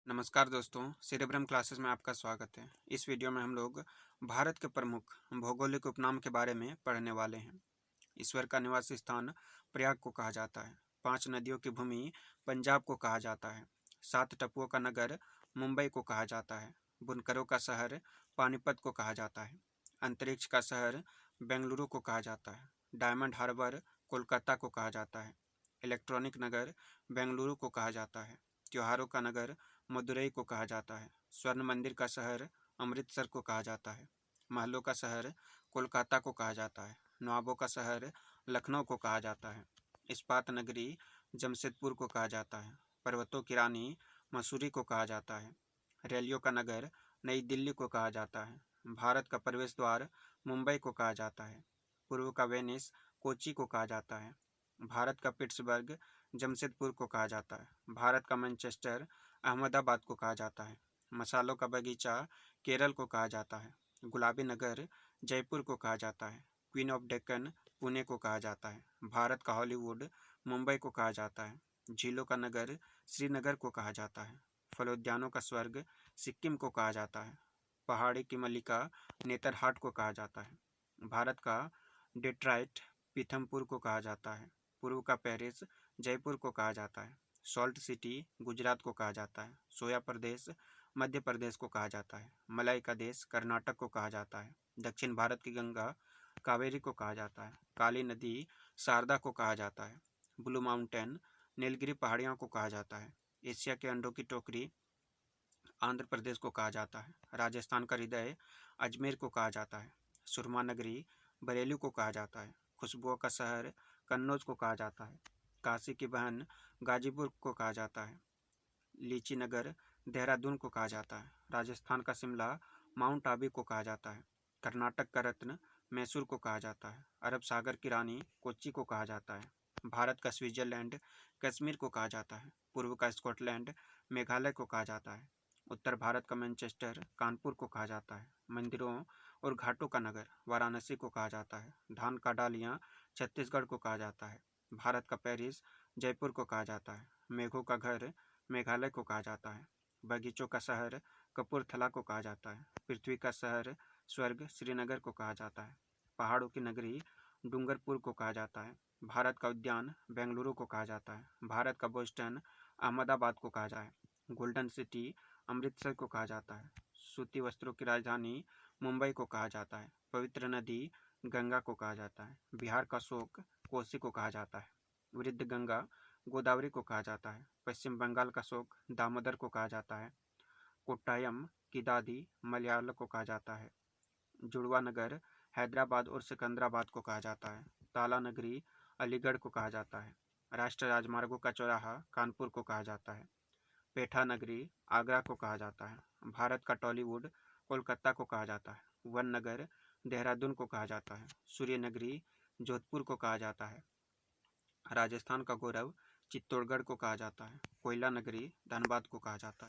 नमस्कार दोस्तों, cerebrum classes में आपका स्वागत है। इस वीडियो में हम लोग भारत के प्रमुख भौगोलिक उपनाम के बारे में पढ़ने वाले हैं। ईश्वर का निवास स्थान प्रयाग को कहा जाता है। 5 नदियों की भूमि पंजाब को कहा जाता है। 7 टपुओं का नगर मुंबई को कहा जाता है। बुनकरों का शहर पानीपत को कहा जाता है। अंतरिक्ष का शहर बेंगलुरु को कहा जाता है। डायमंड हार्बर कोलकाता को कहा जाता है। इलेक्ट्रॉनिक नगर बेंगलुरु को कहा जाता है। त्योहारों का नगर मदुरई को कहा जाता है। स्वर्ण मंदिर का शहर अमृतसर को कहा जाता है। महलों का शहर कोलकाता को कहा जाता है। नवाबों का शहर लखनऊ को कहा जाता है। इस्पात नगरी जमशेदपुर को कहा जाता है। पर्वतों की रानी मसूरी को कहा जाता है। रैलियों का नगर नई दिल्ली को कहा जाता है। भारत का प्रवेश द्वार मुंबई को कहा जाता है। पूर्व का वेनिस कोच्चि को कहा जाता है। भारत का पिट्सबर्ग जमशेदपुर को कहा जाता है। भारत का मैनचेस्टर अहमदाबाद को कहा जाता है। मसालों का बगीचा केरल को कहा जाता है। गुलाबी नगर जयपुर को कहा जाता है। क्वीन ऑफ डेक्कन पुणे को कहा जाता है। भारत का हॉलीवुड मुंबई को कहा जाता है। झीलों का नगर श्रीनगर को कहा जाता है। फलोद्यानों का स्वर्ग सिक्किम को कहा जाता है। पहाड़ी की मल्लिका नेतरहाट को कहा जाता है। भारत का डेट्राइट पीथमपुर को कहा जाता है। पूर्व का पेरिस जयपुर को कहा जाता है। सॉल्ट सिटी गुजरात को कहा जाता है। सोया प्रदेश मध्य प्रदेश को कहा जाता है। मलाई का देश कर्नाटक को कहा जाता है। दक्षिण भारत की गंगा कावेरी को कहा जाता है। काली नदी शारदा को कहा जाता है। ब्लू माउंटेन नीलगिरी पहाड़ियों को कहा जाता है। एशिया के अंडों की टोकरी आंध्र प्रदेश को कहा जाता है। राजस्थान का हृदय अजमेर को कहा जाता है। सुरमा नगरी बरेली को कहा जाता है। खुशबुओं का शहर कन्नौज को कहा जाता है। काशी की बहन गाजीपुर को कहा जाता है। लीची नगर देहरादून को कहा जाता है। राजस्थान का शिमला माउंट आबू को कहा जाता है। कर्नाटक का रत्न मैसूर को कहा जाता है। अरब सागर की रानी कोच्चि को कहा जाता है। भारत का स्विट्जरलैंड कश्मीर को कहा जाता है। पूर्व का स्कॉटलैंड मेघालय को कहा जाता है। उत्तर भारत का मैनचेस्टर कानपुर को कहा जाता है। मंदिरों और घाटों का नगर वाराणसी को कहा जाता है। धान का डालियाँ छत्तीसगढ़ को कहा जाता है। भारत का पेरिस जयपुर को कहा जाता है। मेघों का घर मेघालय को कहा जाता है। बगीचों का शहर कपूरथला को कहा जाता है। पृथ्वी का शहर स्वर्ग श्रीनगर को कहा जाता है। पहाड़ों की नगरी डूंगरपुर को कहा जाता है। भारत का उद्यान बेंगलुरु को कहा जाता है। भारत का बोस्टन अहमदाबाद को कहा जाता है। गोल्डन सिटी अमृतसर को कहा जाता है। सूती वस्त्रों की राजधानी मुंबई को कहा जाता है। पवित्र नदी गंगा को कहा जाता है। बिहार का शोक कोसी को कहा जाता है। वृद्ध गंगा गोदावरी को कहा जाता है। पश्चिम बंगाल का शोक दामोदर को कहा जाता है। कोट्टायम किदादी मलयालम को कहा जाता है। जुड़वा नगर हैदराबाद और सिकंदराबाद को कहा जाता है। ताला नगरी अलीगढ़ को कहा जाता है। राष्ट्रीय राजमार्गों का चौराहा कानपुर को कहा जाता है। पेठा नगरी आगरा को कहा जाता है। भारत का टॉलीवुड कोलकाता को कहा जाता है। वन नगर देहरादून को कहा जाता है। सूर्य नगरी जोधपुर को कहा जाता है। राजस्थान का गौरव चित्तौड़गढ़ को कहा जाता है। कोयला नगरी धनबाद को कहा जाता है।